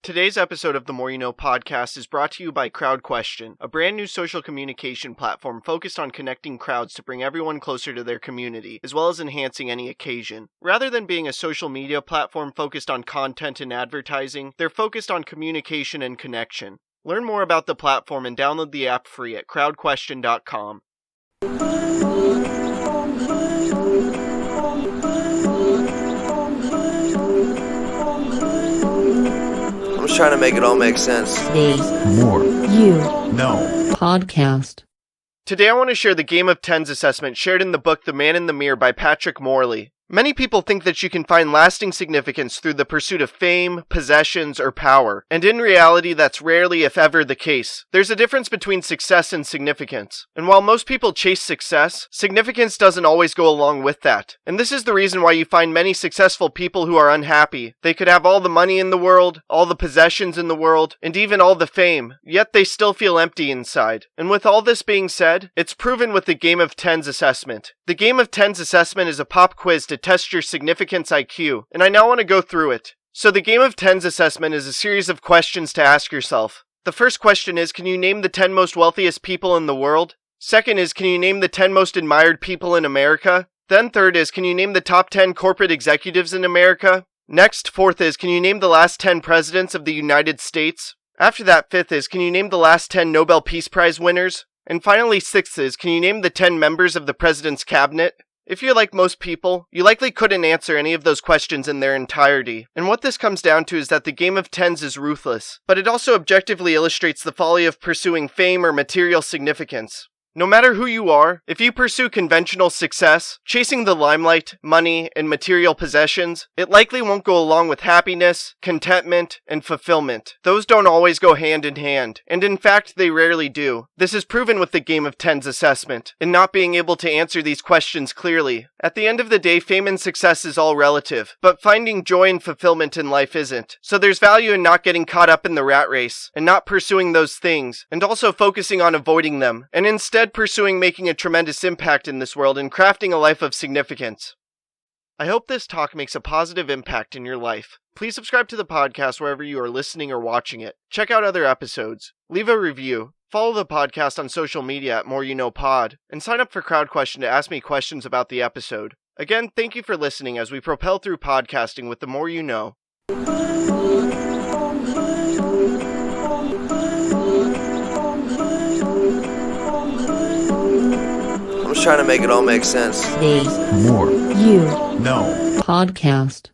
Today's episode of the More You Know podcast is brought to you by CrowdQuestion, a brand new social communication platform focused on connecting crowds to bring everyone closer to their community, as well as enhancing any occasion. Rather than being a social media platform focused on content and advertising, they're focused on communication and connection. Learn more about the platform and download the app free at crowdquestion.com. I'm just trying to make it all make sense. Today's More You No podcast. Today I want to share the Game of Tens assessment shared in the book The Man in the Mirror by Patrick Morley. Many people think that you can find lasting significance through the pursuit of fame, possessions, or power, and in reality that's rarely if ever the case. There's a difference between success and significance, and while most people chase success, significance doesn't always go along with that. And this is the reason why you find many successful people who are unhappy. They could have all the money in the world, all the possessions in the world, and even all the fame, yet they still feel empty inside. And with all this being said, it's proven with the Game of Tens assessment. The Game of Tens assessment is a pop quiz to test your significance IQ, and I now want to go through it. So the Game of Tens assessment is a series of questions to ask yourself. The first question is, can you name the 10 most wealthiest people in the world? Second is, can you name the 10 most admired people in America? Then third is, can you name the top 10 corporate executives in America? Next, fourth is, can you name the last 10 presidents of the United States? After that, fifth is, can you name the last 10 Nobel Peace Prize winners? And finally, sixth is, can you name the 10 members of the president's cabinet? If you're like most people, you likely couldn't answer any of those questions in their entirety. And what this comes down to is that the Game of Tens is ruthless, but it also objectively illustrates the folly of pursuing fame or material significance. No matter who you are, if you pursue conventional success, chasing the limelight, money, and material possessions, it likely won't go along with happiness, contentment, and fulfillment. Those don't always go hand in hand, and in fact they rarely do. This is proven with the Game of Tens assessment, in not being able to answer these questions clearly. At the end of the day, fame and success is all relative, but finding joy and fulfillment in life isn't. So there's value in not getting caught up in the rat race, and not pursuing those things, and also focusing on avoiding them, and instead pursuing making a tremendous impact in this world and crafting a life of significance. I hope this talk makes a positive impact in your life. Please subscribe to the podcast wherever you are listening or watching it. Check out other episodes. Leave a review. Follow the podcast on social media at More You Know Pod, and sign up for CrowdQuestion to ask me questions about the episode. Again, thank you for listening as we propel through podcasting with the More You Know. I'm just trying to make it all make sense. Today's More You No podcast.